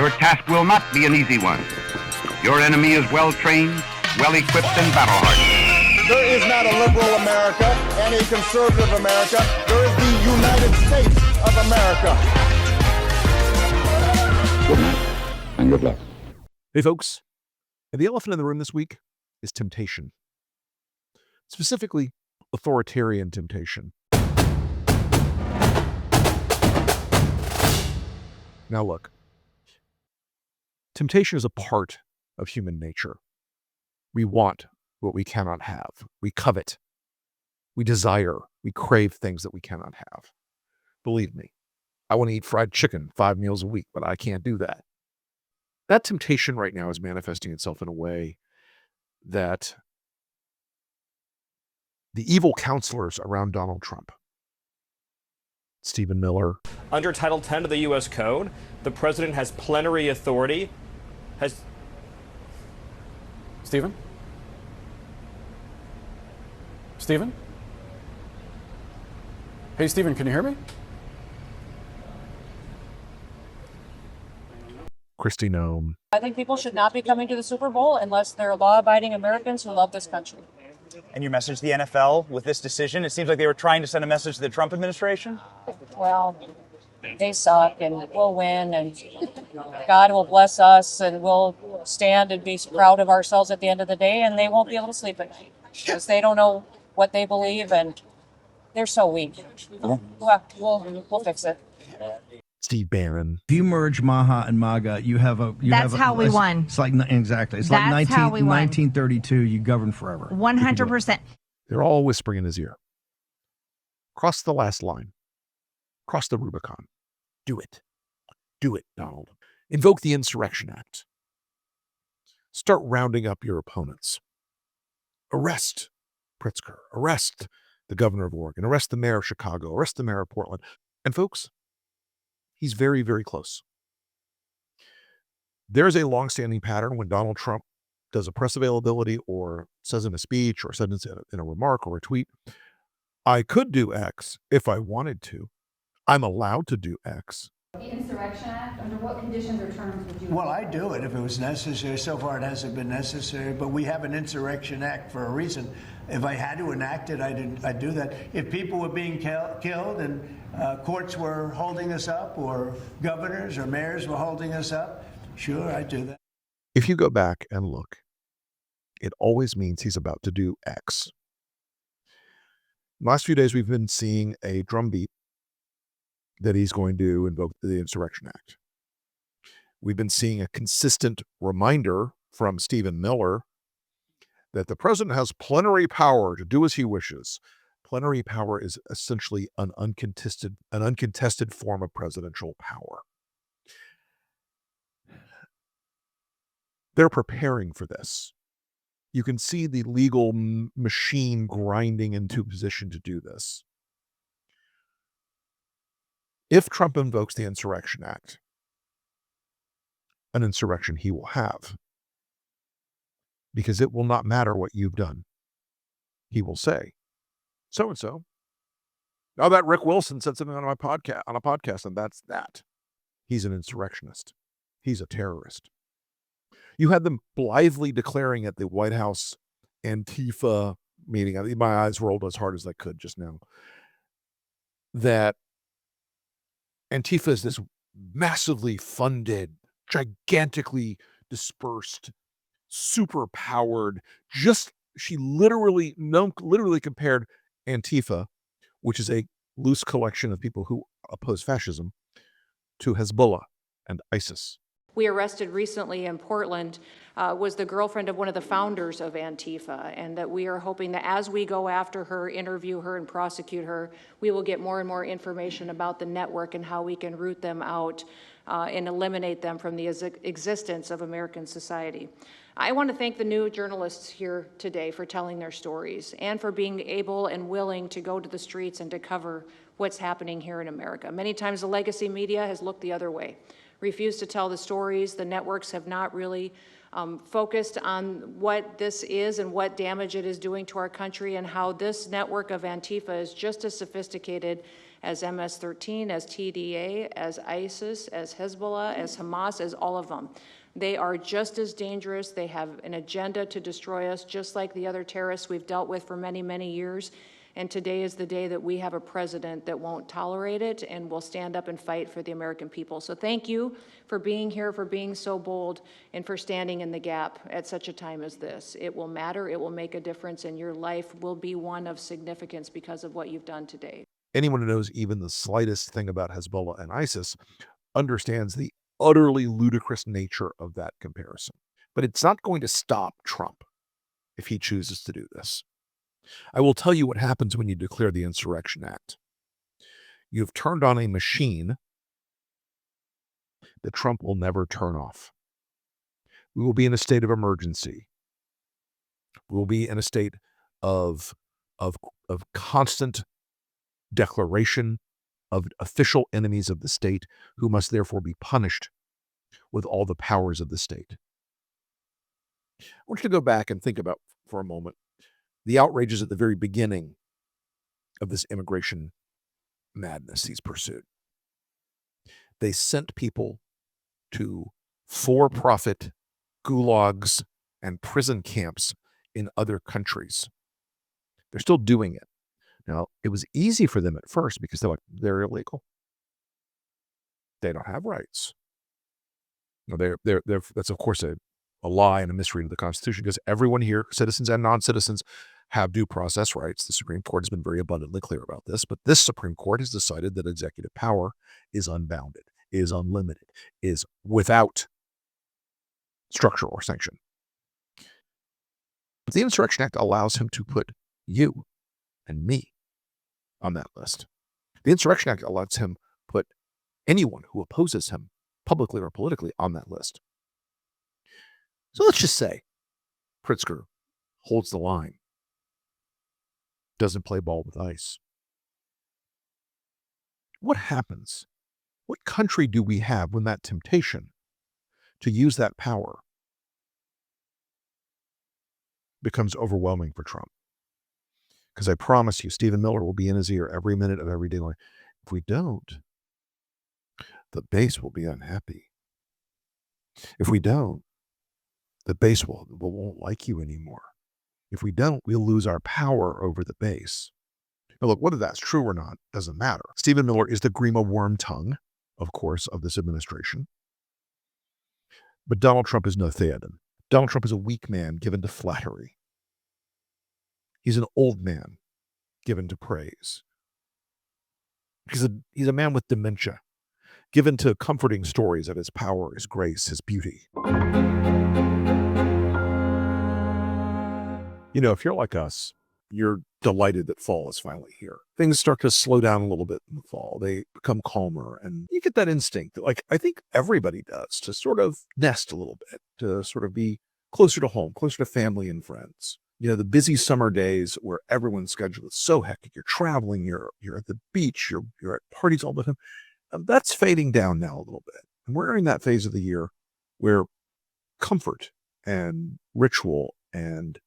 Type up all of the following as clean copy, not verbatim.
Your task will not be an easy one. Your enemy is well-trained, well-equipped, and battle-hardened. There is not a liberal America and a conservative America. There is the United States of America. Good night, and good luck. Hey, folks. The elephant in the room this week is temptation. Specifically, authoritarian temptation. Now look, temptation is a part of human nature. We want what we cannot have. We covet. We desire. We crave things that we cannot have. Believe me, I want to eat fried chicken 5 meals a week, but I can't do that. That temptation right now is manifesting itself in a way that the evil counselors around Donald Trump, Stephen Miller. Under Title 10 of the U.S. Code, the president has plenary authority. Stephen? Stephen? Hey, Stephen, can you hear me? Kristi Noem. I think people should not be coming to the Super Bowl unless they're law-abiding Americans who love this country. And your message to the NFL with this decision? It seems like they were trying to send a message to the Trump administration. Well, they suck, and we'll win, and God will bless us, and we'll stand and be proud of ourselves at the end of the day, and they won't be able to sleep at night because they don't know what they believe, and they're so weak. We'll fix it. Steve Bannon. If you merge MAHA and MAGA, you have a. That's how we won. It's like exactly. It's That's like how we won. 1932. You govern forever. 100%. They're all whispering in his ear. Cross the last line. Cross the Rubicon. Do it. Do it, Donald. Invoke the Insurrection Act. Start rounding up your opponents. Arrest Pritzker. Arrest the governor of Oregon. Arrest the mayor of Chicago. Arrest the mayor of Portland. And folks, he's very, very close. There's a longstanding pattern when Donald Trump does a press availability or says in a speech or says in a remark or a tweet, I could do X if I wanted to. I'm allowed to do X. The Insurrection Act, under what conditions or terms would you? Well, I'd do it if it was necessary. So far, it hasn't been necessary, but we have an Insurrection Act for a reason. If I had to enact it, I'd do that. If people were being killed and courts were holding us up, or governors or mayors were holding us up, sure, I'd do that. If you go back and look, it always means he's about to do X. Last few days, we've been seeing a drumbeat that he's going to invoke the Insurrection Act. We've been seeing a consistent reminder from Stephen Miller that the president has plenary power to do as he wishes. Plenary power is essentially an uncontested form of presidential power. They're preparing for this. You can see the legal machine grinding into position to do this. If Trump invokes the Insurrection Act, an insurrection he will have, because it will not matter what you've done. He will say, so-and-so. Now that Rick Wilson said something on a podcast, and that's that. He's an insurrectionist. He's a terrorist. You had them blithely declaring at the White House Antifa meeting, my eyes rolled as hard as I could just now, that Antifa is this massively funded, gigantically dispersed, super powered, she literally compared Antifa, which is a loose collection of people who oppose fascism, to Hezbollah and ISIS. We arrested recently in Portland was the girlfriend of one of the founders of Antifa, and that we are hoping that as we go after her, interview her, and prosecute her, we will get more and more information about the network and how we can root them out and eliminate them from the existence of American society. I want to thank the new journalists here today for telling their stories and for being able and willing to go to the streets and to cover what's happening here in America. Many times the legacy media has looked the other way, refused to tell the stories. The networks have not really focused on what this is and what damage it is doing to our country, and how this network of Antifa is just as sophisticated as MS-13, as TDA, as ISIS, as Hezbollah, as Hamas, as all of them. They are just as dangerous. They have an agenda to destroy us, just like the other terrorists we've dealt with for many, many years. And today is the day that we have a president that won't tolerate it and will stand up and fight for the American people. So thank you for being here, for being so bold, and for standing in the gap at such a time as this. It will matter, it will make a difference, and your life will be one of significance because of what you've done today. Anyone who knows even the slightest thing about Hezbollah and ISIS understands the utterly ludicrous nature of that comparison. But it's not going to stop Trump if he chooses to do this. I will tell you what happens when you declare the Insurrection Act. You've turned on a machine that Trump will never turn off. We will be in a state of emergency. We will be in a state of constant declaration of official enemies of the state who must therefore be punished with all the powers of the state. I want you to go back and think about for a moment the outrages at the very beginning of this immigration madness he's pursued. They sent people to for-profit gulags and prison camps in other countries. They're still doing it. Now, it was easy for them at first because they're illegal. They don't have rights. That's, of course, a lie and a misread of the Constitution, because everyone here, citizens and non-citizens, have due process rights. The Supreme Court has been very abundantly clear about this, but this Supreme Court has decided that executive power is unbounded, is unlimited, is without structure or sanction. But the Insurrection Act allows him to put you and me on that list. The Insurrection Act lets him put anyone who opposes him publicly or politically on that list. So let's just say Pritzker holds the line, doesn't play ball with ICE. What happens? What country do we have when that temptation to use that power becomes overwhelming for Trump? Because I promise you, Stephen Miller will be in his ear every minute of every day. If we don't, the base will be unhappy. If we don't, the base won't like you anymore. If we don't, we'll lose our power over the base. Now, look, whether that's true or not doesn't matter. Stephen Miller is the Grima worm tongue, of course, of this administration. But Donald Trump is no Theoden. Donald Trump is a weak man given to flattery. He's an old man given to praise. He's a man with dementia, given to comforting stories of his power, his grace, his beauty. You know, if you're like us, you're delighted that fall is finally here. Things start to slow down a little bit in the fall. They become calmer, and you get that instinct that, like, I think everybody does, to sort of nest a little bit, to sort of be closer to home, closer to family and friends. You know, the busy summer days where everyone's schedule is so hectic. You're traveling, you're at the beach, you're at parties all the time. That's fading down now a little bit. And we're in that phase of the year where comfort and ritual and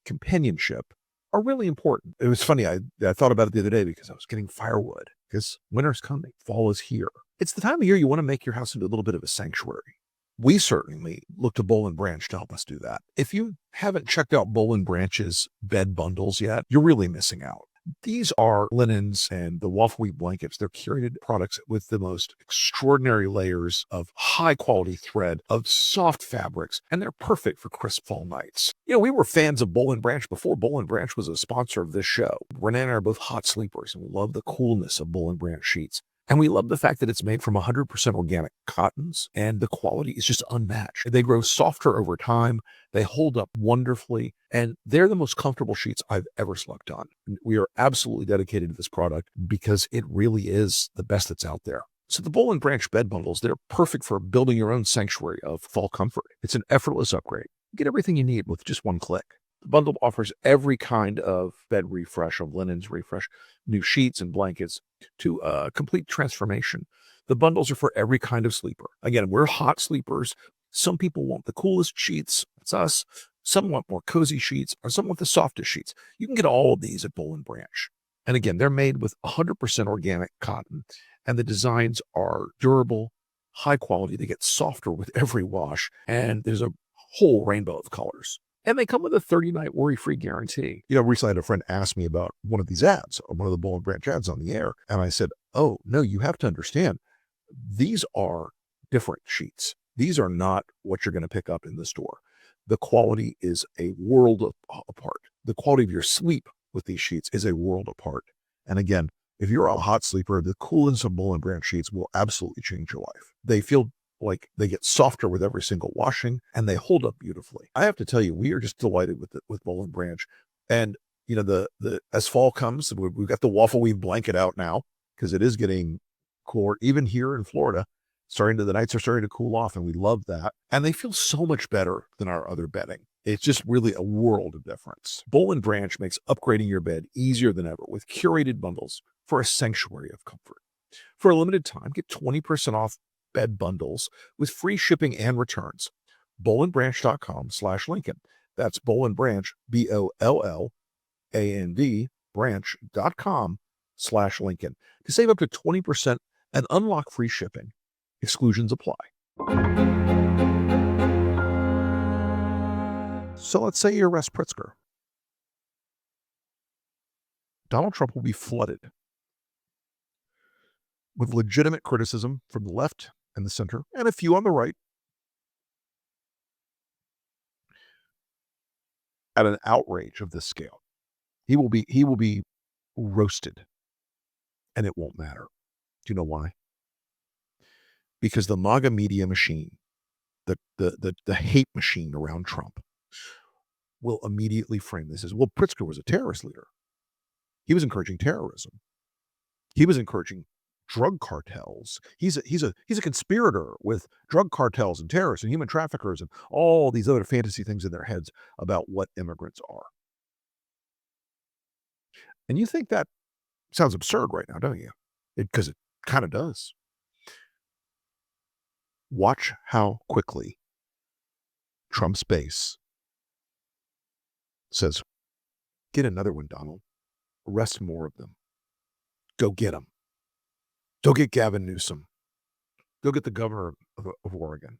companionship are really important. It was funny. I thought about it the other day because I was getting firewood, because winter's coming. Fall is here. It's the time of year you want to make your house into a little bit of a sanctuary. We certainly look to Boll & Branch to help us do that. If you haven't checked out Boll & Branch's bed bundles yet, you're really missing out. These are linens and the waffle weave blankets. They're curated products with the most extraordinary layers of high quality thread, of soft fabrics, and they're perfect for crisp fall nights. You know, we were fans of Boll & Branch before Boll & Branch was a sponsor of this show. Renee and I are both hot sleepers, and we love the coolness of Boll & Branch sheets. And we love the fact that it's made from 100% organic cottons, and the quality is just unmatched. They grow softer over time. They hold up wonderfully, and they're the most comfortable sheets I've ever slept on. We are absolutely dedicated to this product because it really is the best that's out there. So the Boll & Branch bed bundles, they're perfect for building your own sanctuary of fall comfort. It's an effortless upgrade. You get everything you need with just one click. The bundle offers every kind of bed refresh, of linens refresh, new sheets and blankets to a complete transformation. The bundles are for every kind of sleeper. Again, we're hot sleepers. Some people want the coolest sheets. That's us. Some want more cozy sheets, or some want the softest sheets. You can get all of these at Boll & Branch. And again, they're made with 100% organic cotton, and the designs are durable, high quality. They get softer with every wash, and there's a whole rainbow of colors. And they come with a 30-night worry-free guarantee. Recently I had a friend ask me about one of these ads, one of the Boll and Branch ads on the air. And I said, oh, no, you have to understand, these are different sheets. These are not what you're going to pick up in the store. The quality is a world apart. The quality of your sleep with these sheets is a world apart. And again, if you're a hot sleeper, the coolness of Boll and Branch sheets will absolutely change your life. They feel like they get softer with every single washing, and they hold up beautifully. I have to tell you, we are just delighted with Boll and Branch. And the as fall comes, we've got the waffle weave blanket out now because it is getting cooler. Even here in Florida, the nights are starting to cool off, and we love that. And they feel so much better than our other bedding. It's just really a world of difference. Boll and Branch makes upgrading your bed easier than ever with curated bundles for a sanctuary of comfort. For a limited time, get 20% off bed bundles with free shipping and returns. bollandbranch.com/Lincoln. That's Boll and Branch, BOLLAND, branch.com/Lincoln to save up to 20% and unlock free shipping. Exclusions apply. So let's say you arrest Pritzker. Donald Trump will be flooded with legitimate criticism from the left and the center, and a few on the right, at an outrage of this scale. He will be roasted, and it won't matter. Do you know why? Because the MAGA media machine, the hate machine around Trump, will immediately frame this as, well, Pritzker was a terrorist leader. He was encouraging terrorism. He was encouraging drug cartels. He's a conspirator with drug cartels and terrorists and human traffickers and all these other fantasy things in their heads about what immigrants are. And you think that sounds absurd right now, don't you? Because it kind of does. Watch how quickly Trump's base says, get another one, Donald. Arrest more of them. Go get them. Go get Gavin Newsom. Go get the governor of Oregon.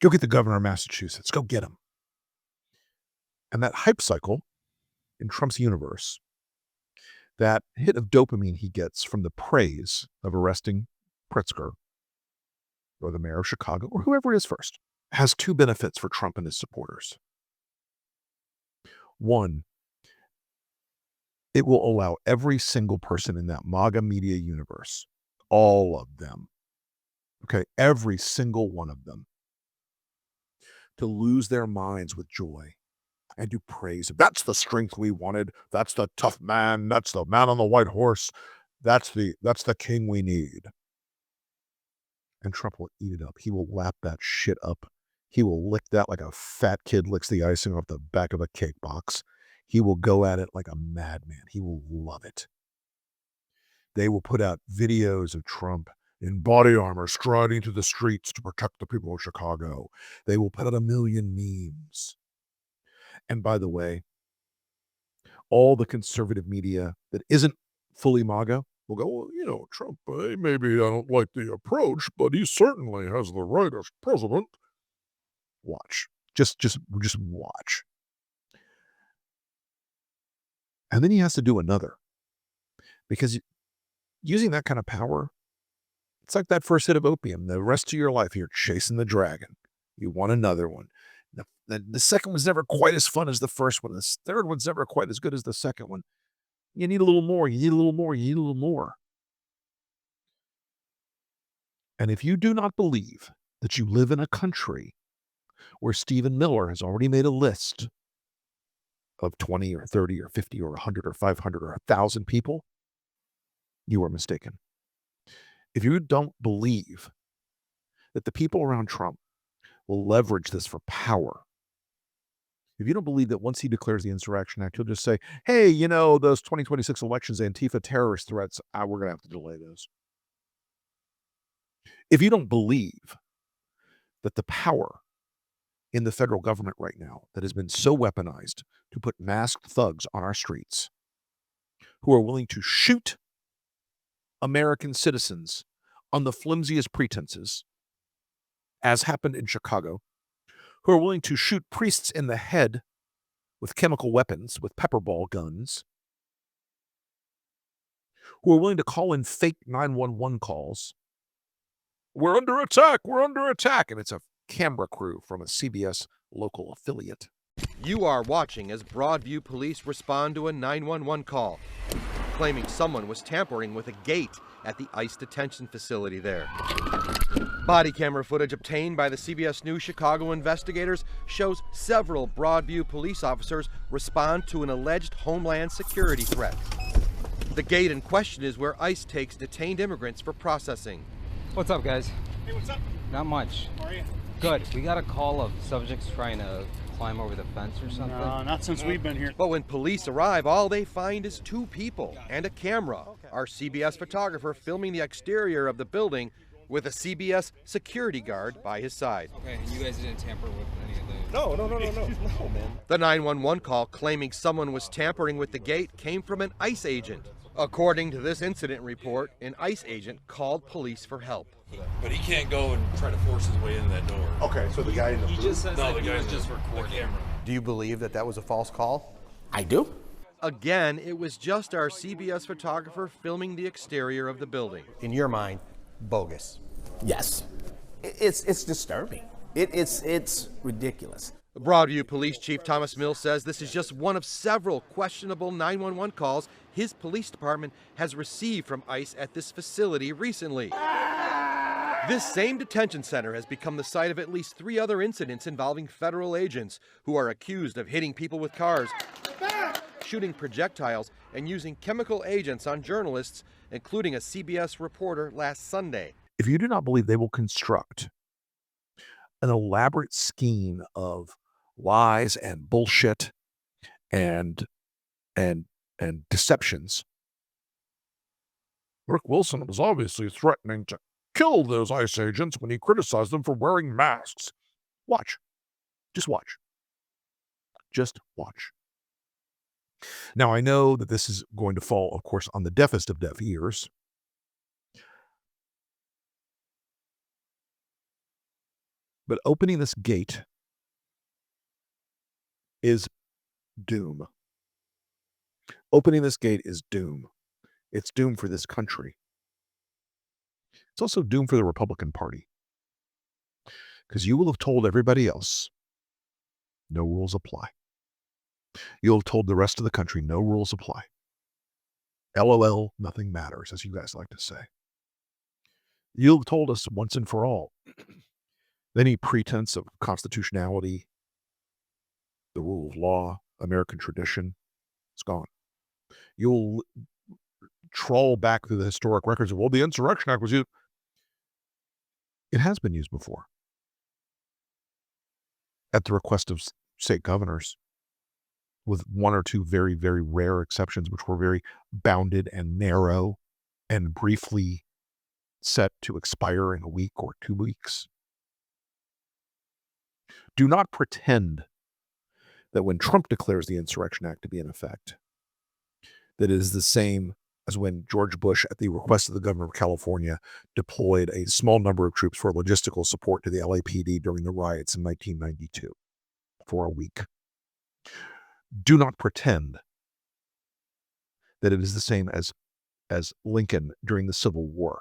Go get the governor of Massachusetts. Go get him. And that hype cycle in Trump's universe, that hit of dopamine he gets from the praise of arresting Pritzker or the mayor of Chicago or whoever it is first, has two benefits for Trump and his supporters. One, it will allow every single person in that MAGA media universe, all of them, okay, every single one of them, to lose their minds with joy and to praise him. That's the strength we wanted. That's the tough man. That's the man on the white horse. That's the king we need. And Trump will eat it up. He will lap that shit up. He will lick that like a fat kid licks the icing off the back of a cake box. He will go at it like a madman. He will love it. They will put out videos of Trump in body armor striding through the streets to protect the people of Chicago. They will put out a million memes. And by the way, all the conservative media that isn't fully MAGA will go, well, Trump, maybe I don't like the approach, but he certainly has the right as president. Watch. Just watch. And then he has to do another. Because using that kind of power, it's like that first hit of opium. The rest of your life, you're chasing the dragon. You want another one. The second one's never quite as fun as the first one. The third one's never quite as good as the second one. You need a little more. You need a little more. You need a little more. And if you do not believe that you live in a country where Stephen Miller has already made a list of 20 or 30 or 50 or 100 or 500 or 1,000 people, you are mistaken. If you don't believe that the people around Trump will leverage this for power, if you don't believe that once he declares the Insurrection Act, he'll just say, hey, those 2026 elections, Antifa terrorist threats, we're going to have to delay those. If you don't believe that the power in the federal government right now that has been so weaponized to put masked thugs on our streets who are willing to shoot American citizens on the flimsiest pretenses, as happened in Chicago, who are willing to shoot priests in the head with chemical weapons, with pepper ball guns, who are willing to call in fake 911 calls. We're under attack, we're under attack. And it's a camera crew from a CBS local affiliate. You are watching as Broadview police respond to a 911 call, claiming someone was tampering with a gate at the ICE detention facility there. Body camera footage obtained by the CBS News Chicago investigators shows several Broadview police officers respond to an alleged Homeland Security threat. The gate in question is where ICE takes detained immigrants for processing. What's up, guys? Hey, what's up? Not much. How are you? Good. We got a call of subjects trying to climb over the fence or something. No, not since we've been here. But when police arrive, all they find is two people and a camera. Our CBS photographer filming the exterior of the building with a CBS security guard by his side. Okay, you guys didn't tamper with any of the... No, man. The 911 call claiming someone was tampering with the gate came from an ICE agent. According to this incident report, an ICE agent called police for help. But he can't go and try to force his way in that door. Okay, so the guy in the He booth? just says No, that the he guy was in just the recording. camera. Do you believe that that was a false call? I do. Again, it was just our CBS photographer filming the exterior of the building. In your mind, bogus. Yes. It's disturbing. It's ridiculous. Broadview Police Chief Thomas Mills says this is just one of several questionable 911 calls his police department has received from ICE at this facility recently. This same detention center has become the site of at least 3 other incidents involving federal agents who are accused of hitting people with cars, shooting projectiles, and using chemical agents on journalists, including a CBS reporter last Sunday. If you do not believe they will construct an elaborate scheme of lies and bullshit and deceptions, Rick Wilson was obviously threatening to kill those ICE agents when he criticized them for wearing masks. Watch. Just watch. Just watch. Now, I know that this is going to fall, of course, on the deafest of deaf ears. But opening this gate is doom. Opening this gate is doom. It's doom for this country. It's also doom for the Republican Party. Because you will have told everybody else, no rules apply. You'll have told the rest of the country, no rules apply. LOL, nothing matters, as you guys like to say. You'll have told us once and for all, any pretense of constitutionality, the rule of law, American tradition, it's gone. You'll trawl back through the historic records of, well, the Insurrection Act was used. It has been used before. At the request of state governors, with 1 or 2 very, very rare exceptions, which were very bounded and narrow and briefly set to expire in a week or 2 weeks. Do not pretend that when Trump declares the Insurrection Act to be in effect, that it is the same as when George Bush, at the request of the governor of California, deployed a small number of troops for logistical support to the LAPD during the riots in 1992 for a week. Do not pretend that it is the same as Lincoln during the Civil War.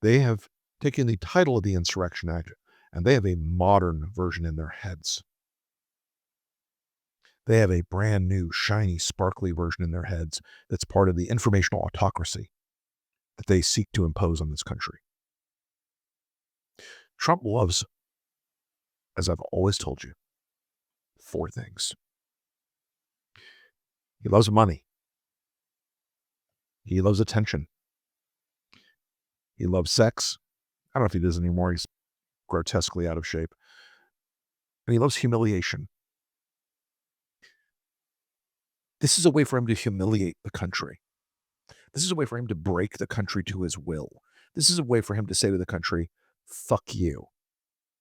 They have taken the title of the Insurrection Act and they have a modern version in their heads. They have a brand new, shiny, sparkly version in their heads that's part of the informational autocracy that they seek to impose on this country. Trump loves, as I've always told you, 4 things. He loves money. He loves attention. He loves sex. I don't know if he does anymore. He's grotesquely out of shape. And he loves humiliation. This is a way for him to humiliate the country. This is a way for him to break the country to his will. This is a way for him to say to the country, fuck you.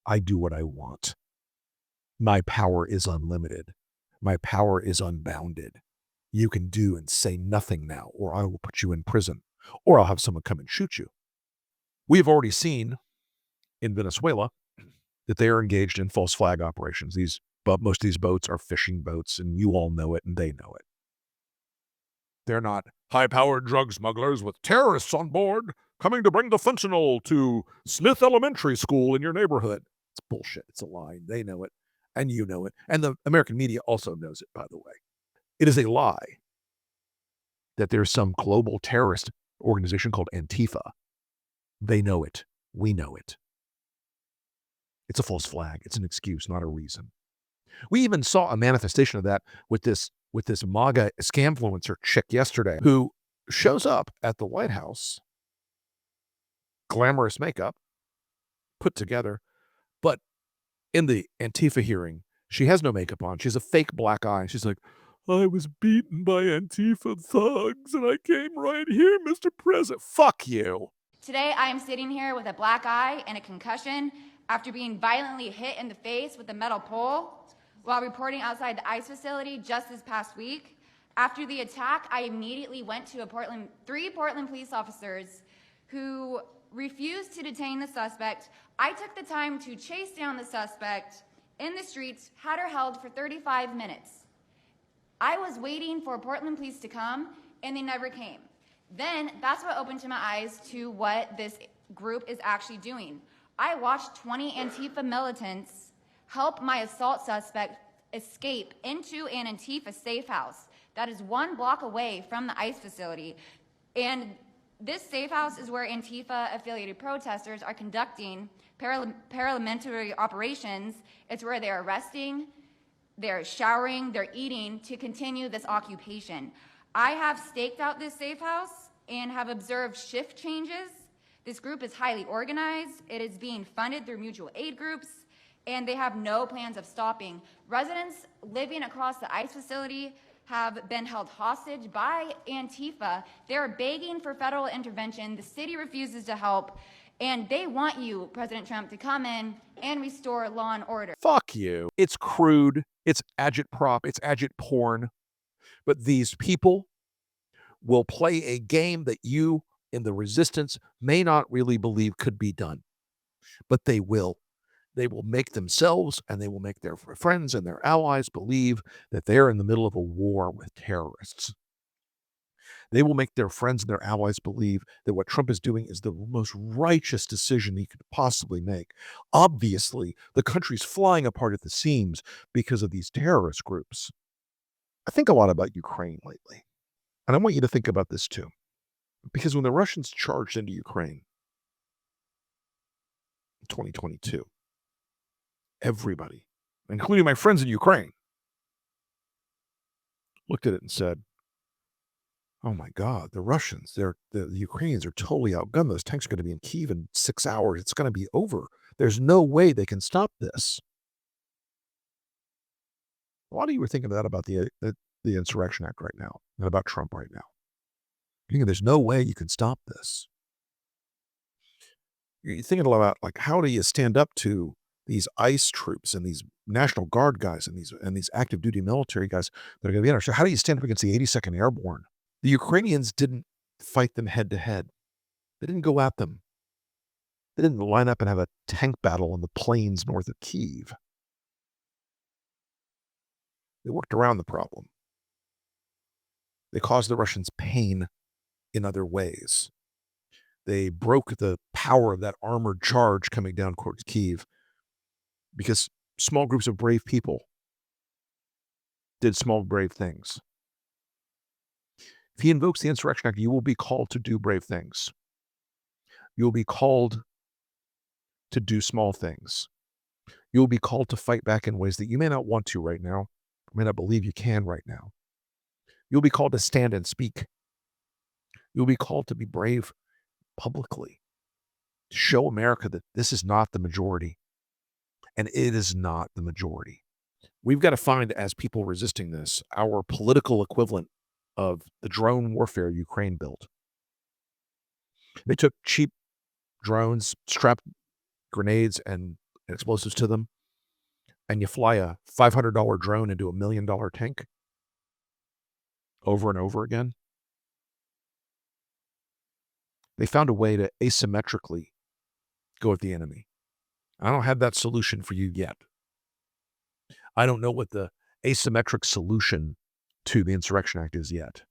I do what I want. My power is unlimited. My power is unbounded. You can do and say nothing now, or I will put you in prison, or I'll have someone come and shoot you. We've already seen in Venezuela that they are engaged in false flag operations. Most of these boats are fishing boats, and you all know it, and they know it. They're not high-powered drug smugglers with terrorists on board coming to bring the fentanyl to Smith Elementary School in your neighborhood. It's bullshit. It's a lie. They know it, and you know it. And the American media also knows it, by the way. It is a lie that there's some global terrorist organization called Antifa. They know it. We know it. It's a false flag. It's an excuse, not a reason. We even saw a manifestation of that with this MAGA scamfluencer chick yesterday who shows up at the White House, glamorous makeup, put together, but in the Antifa hearing, she has no makeup on. She has a fake black eye. She's like, I was beaten by Antifa thugs and I came right here, Mr. President. Fuck you. Today, I am sitting here with a black eye and a concussion after being violently hit in the face with a metal pole while reporting outside the ICE facility just this past week. After the attack, I immediately went to three Portland police officers who refused to detain the suspect. I took the time to chase down the suspect in the streets, had her held for 35 minutes. I was waiting for Portland police to come, and they never came. Then that's what opened my eyes to what this group is actually doing. I watched 20 Antifa militants help my assault suspect escape into an Antifa safe house that is 1 block away from the ICE facility. And this safe house is where Antifa-affiliated protesters are conducting paramilitary operations. It's where they're arresting, they're showering, they're eating to continue this occupation. I have staked out this safe house and have observed shift changes. This group is highly organized. It is being funded through mutual aid groups, and they have no plans of stopping. Residents living across the ICE facility have been held hostage by Antifa. They're begging for federal intervention. The city refuses to help, and they want you, President Trump, to come in and restore law and order. Fuck you. It's crude. It's agitprop. It's agit porn. But these people will play a game that you in the resistance may not really believe could be done. But they will. They will make themselves and they will make their friends and their allies believe that they're in the middle of a war with terrorists. They will make their friends and their allies believe that what Trump is doing is the most righteous decision he could possibly make. Obviously, the country's flying apart at the seams because of these terrorist groups. I think a lot about Ukraine lately. And I want you to think about this too. Because when the Russians charged into Ukraine in 2022, everybody, including my friends in Ukraine, looked at it and said, oh my God, the Russians, the Ukrainians are totally outgunned. Those tanks are going to be in Kyiv in 6 hours. It's going to be over. There's no way they can stop this. A lot of you were thinking that about the Insurrection Act right now and about Trump right now. There's no way you can stop this. You're thinking about, like, how do you stand up to these ICE troops and these National Guard guys and these active duty military guys that are going to be in our show? How do you stand up against the 82nd Airborne? The Ukrainians didn't fight them head to head. They didn't go at them. They didn't line up and have a tank battle in the plains north of Kyiv. They worked around the problem. They caused the Russians pain in other ways. They broke the power of that armored charge coming down towards Kyiv because small groups of brave people did small, brave things. If he invokes the Insurrection Act, you will be called to do brave things. You will be called to do small things. You will be called to fight back in ways that you may not want to right now, may not believe you can right now. You'll be called to stand and speak. You'll be called to be brave publicly, to show America that this is not the majority, and it is not the majority. We've got to find, as people resisting this, our political equivalent of the drone warfare Ukraine built. They took cheap drones, strapped grenades and and explosives to them, and you fly a $500 drone into $1 million tank over and over again. They found a way to asymmetrically go at the enemy. I don't have that solution for you yet. I don't know what the asymmetric solution to the Insurrection Act is yet.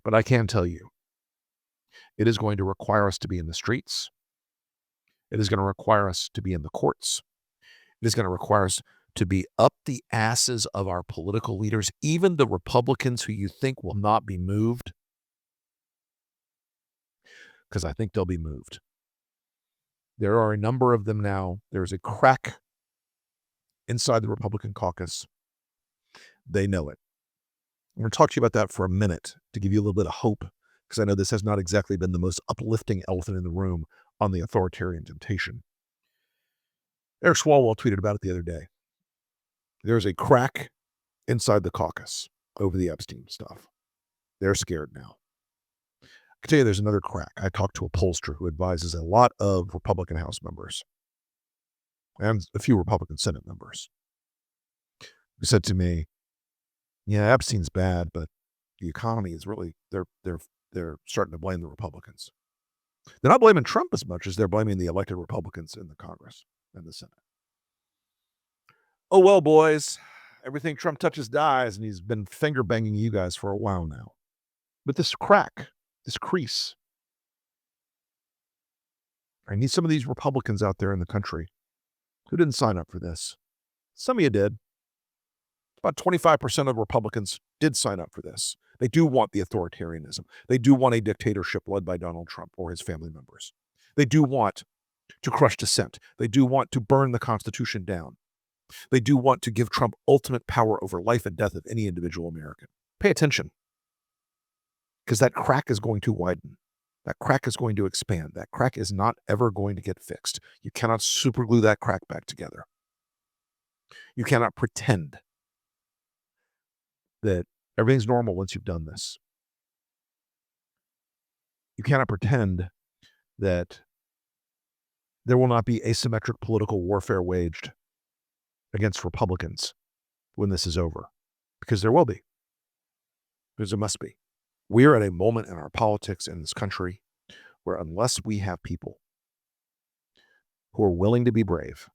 But I can tell you, it is going to require us to be in the streets. It is going to require us to be in the courts. It is going to require us to be up the asses of our political leaders, even the Republicans who you think will not be moved, because I think they'll be moved. There are a number of them now. There's a crack inside the Republican caucus. They know it. I'm going to talk to you about that for a minute to give you a little bit of hope, because I know this has not exactly been the most uplifting elephant in the room on the authoritarian temptation. Eric Swalwell tweeted about it the other day. There's a crack inside the caucus over the Epstein stuff. They're scared now. I can tell you there's another crack. I talked to a pollster who advises a lot of Republican House members and a few Republican Senate members, who said to me, yeah, Epstein's bad, but the economy is really, they're starting to blame the Republicans. They're not blaming Trump as much as they're blaming the elected Republicans in the Congress and the Senate. Oh, well, boys, everything Trump touches dies, and he's been finger banging you guys for a while now. But this crack, this crease, I need some of these Republicans out there in the country who didn't sign up for this. Some of you did. About 25% of Republicans did sign up for this. They do want the authoritarianism. They do want a dictatorship led by Donald Trump or his family members. They do want to crush dissent. They do want to burn the Constitution down. They do want to give Trump ultimate power over life and death of any individual American. Pay attention, because that crack is going to widen. That crack is going to expand. That crack is not ever going to get fixed. You cannot superglue that crack back together. You cannot pretend that everything's normal once you've done this. You cannot pretend that there will not be asymmetric political warfare waged against Republicans when this is over, because there will be, because there must be. We are at a moment in our politics in this country where unless we have people who are willing to be brave,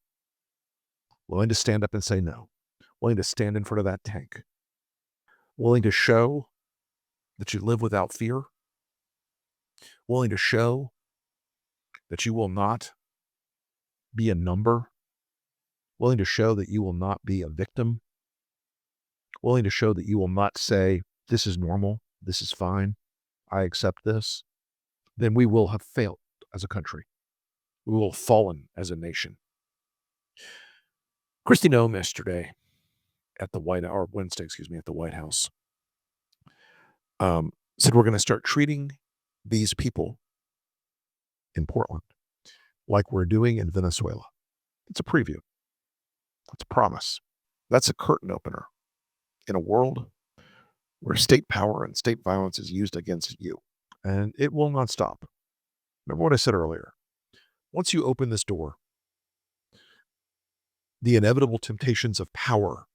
willing to stand up and say no, willing to stand in front of that tank, willing to show that you live without fear, willing to show that you will not be a number, willing to show that you will not be a victim, willing to show that you will not say, this is normal, this is fine, I accept this, then we will have failed as a country. We will have fallen as a nation. Kristi Noem yesterday at the Wednesday, at the White House, said we're going to start treating these people in Portland like we're doing in Venezuela. It's a preview. It's a promise. That's a curtain opener in a world where state power and state violence is used against you. And it will not stop. Remember what I said earlier. Once you open this door, the inevitable temptations of power,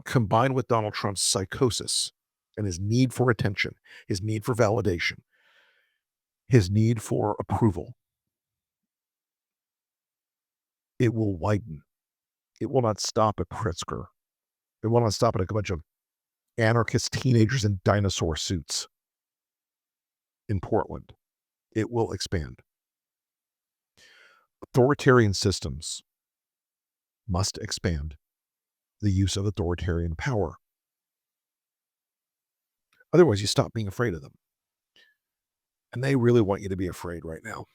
combined with Donald Trump's psychosis and his need for attention, his need for validation, his need for approval, it will widen. It will not stop at Pritzker. It will not stop at a bunch of anarchist teenagers in dinosaur suits in Portland. It will expand. Authoritarian systems must expand the use of authoritarian power. Otherwise, you stop being afraid of them. And they really want you to be afraid right now.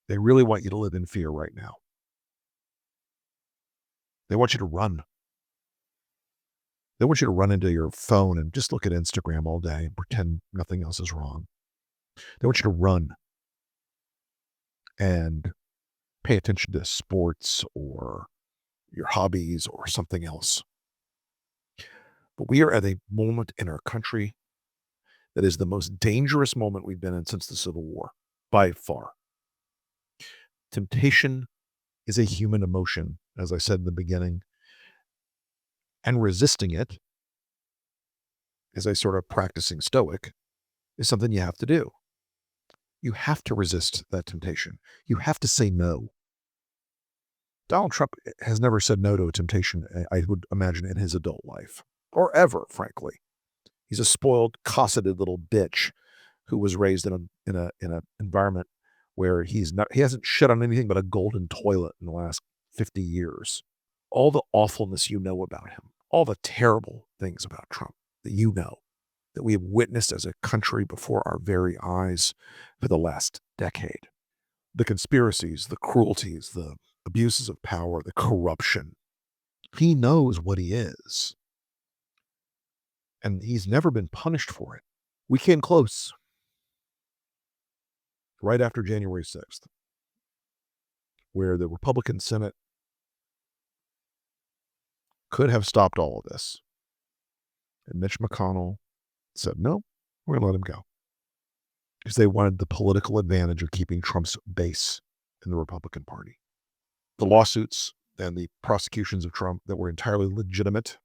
They really want you to live in fear right now. They want you to run. They want you to run into your phone and just look at Instagram all day and pretend nothing else is wrong. They want you to run and pay attention to sports or your hobbies or something else. But we are at a moment in our country that is the most dangerous moment we've been in since the Civil War, by far. Temptation is a human emotion, as I said in the beginning. And resisting it, as a sort of practicing stoic, is something you have to do. You have to resist that temptation. You have to say no. Donald Trump has never said no to a temptation, I would imagine, in his adult life, or ever, frankly. He's a spoiled, cosseted little bitch who was raised in an environment where he hasn't shit on anything but a golden toilet in the last 50 years. All the awfulness you know about him, all the terrible things about Trump that you know, that we have witnessed as a country before our very eyes for the last decade. The conspiracies, the cruelties, the abuses of power, the corruption. He knows what he is. And he's never been punished for it. We came close right after January 6th, where the Republican Senate could have stopped all of this. And Mitch McConnell said, no, we're going to let him go. Because they wanted the political advantage of keeping Trump's base in the Republican Party. The lawsuits and the prosecutions of Trump that were entirely legitimate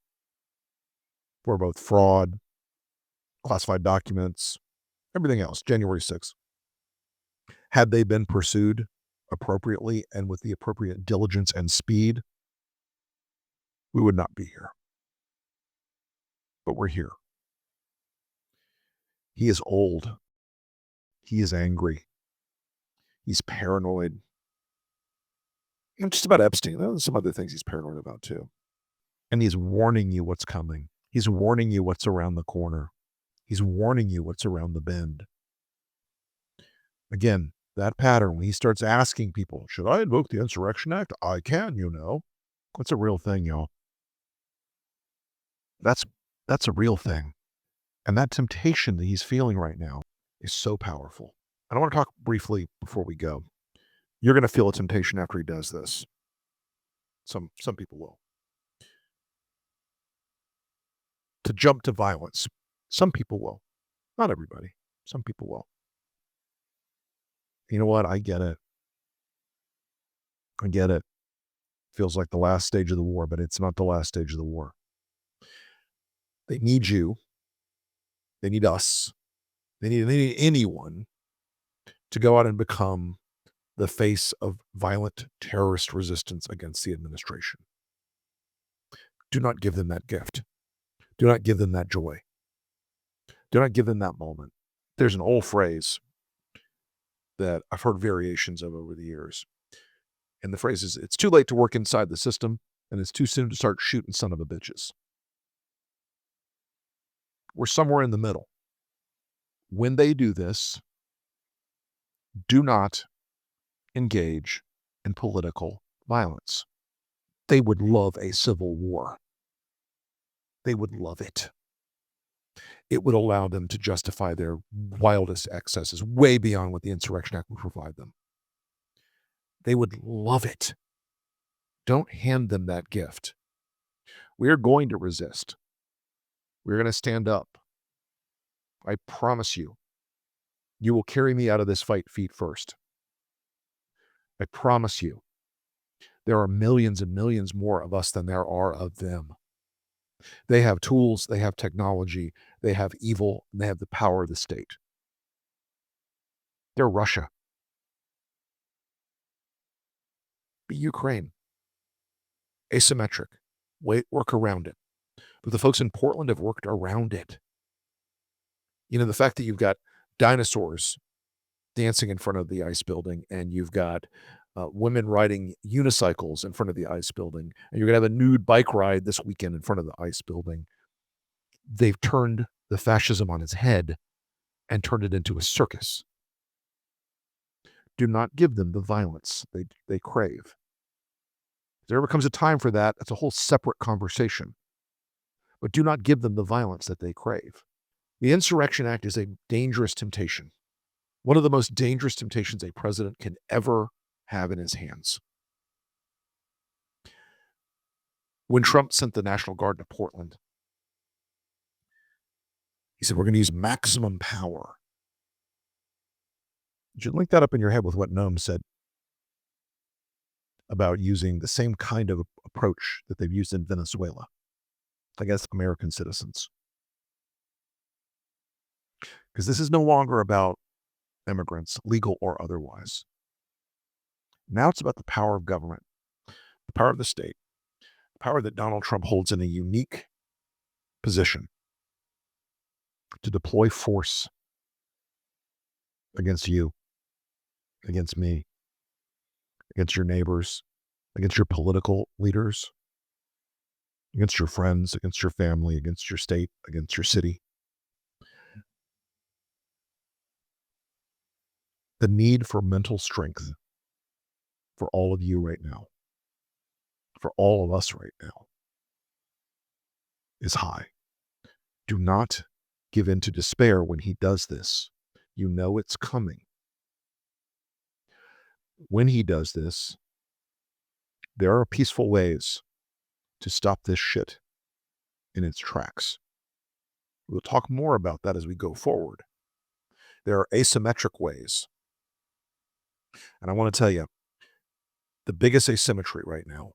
were both fraud, classified documents, everything else, January 6th. Had they been pursued appropriately and with the appropriate diligence and speed, we would not be here. But we're here. He is old. He is angry. He's paranoid. And just about Epstein. There's some other things he's paranoid about too. And he's warning you what's coming. He's warning you what's around the corner. He's warning you what's around the bend. Again, that pattern, when he starts asking people, should I invoke the Insurrection Act? I can, you know. That's a real thing, y'all. That's a real thing. And that temptation that he's feeling right now is so powerful. And I want to talk briefly before we go. You're going to feel a temptation after he does this. Some people will. To jump to violence. Some people will. Not everybody. Some people will. You know what? I get it. I get it. Feels like the last stage of the war, but it's not the last stage of the war. They need you. They need us. They need anyone to go out and become the face of violent terrorist resistance against the administration. Do not give them that gift. Do not give them that joy. Do not give them that moment. There's an old phrase that I've heard variations of over the years. And the phrase is, it's too late to work inside the system, and it's too soon to start shooting son of a bitches. We're somewhere in the middle. When they do this, do not engage in political violence. They would love a civil war. They would love it. It would allow them to justify their wildest excesses way beyond what the Insurrection Act would provide them. They would love it. Don't hand them that gift. We are going to resist. We're going to stand up. I promise you, you will carry me out of this fight feet first. I promise you, there are millions and millions more of us than there are of them. They have tools, they have technology, they have evil, and they have the power of the state. They're Russia. Be Ukraine. Asymmetric. Work around it. But the folks in Portland have worked around it. You know, the fact that you've got dinosaurs dancing in front of the ICE building, and you've got women riding unicycles in front of the ICE building, and you're going to have a nude bike ride this weekend in front of the ICE building. They've turned the fascism on its head and turned it into a circus. Do not give them the violence they crave. If there ever comes a time for that, that's a whole separate conversation. But do not give them the violence that they crave. The Insurrection Act is a dangerous temptation. One of the most dangerous temptations a president can ever have in his hands. When Trump sent the National Guard to Portland, he said, we're going to use maximum power. You should link that up in your head with what Noem said. about using the same kind of approach that they've used in Venezuela against American citizens. Because this is no longer about immigrants, legal or otherwise. Now it's about the power of government, the power of the state, the power that Donald Trump holds in a unique position to deploy force against you, against me, against your neighbors, against your political leaders, against your friends, against your family, against your state, against your city. The need for mental strength for all of you right now, for all of us right now, is high. Do not give in to despair when he does this. You know it's coming. When he does this, there are peaceful ways to stop this shit in its tracks. We'll talk more about that as we go forward. There are asymmetric ways. And I want to tell you, the biggest asymmetry right now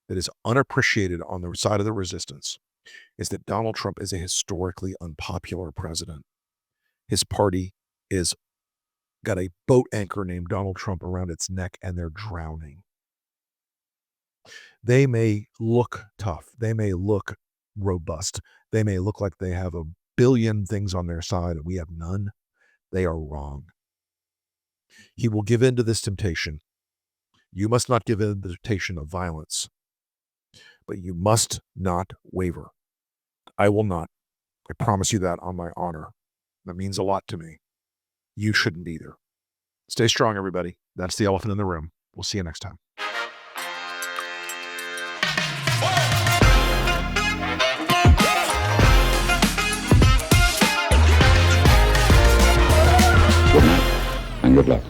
that is unappreciated on the side of the resistance is that Donald Trump is a historically unpopular president. His party is got a boat anchor named Donald Trump around its neck, and they're drowning. They may look tough. They may look robust. They may look like they have a billion things on their side and we have none. They are wrong. He will give in to this temptation. You must not give in to the temptation of violence, but you must not waver. I will not. I promise you that on my honor. That means a lot to me. You shouldn't either. Stay strong, everybody. That's the elephant in the room. We'll see you next time. Good night and good luck.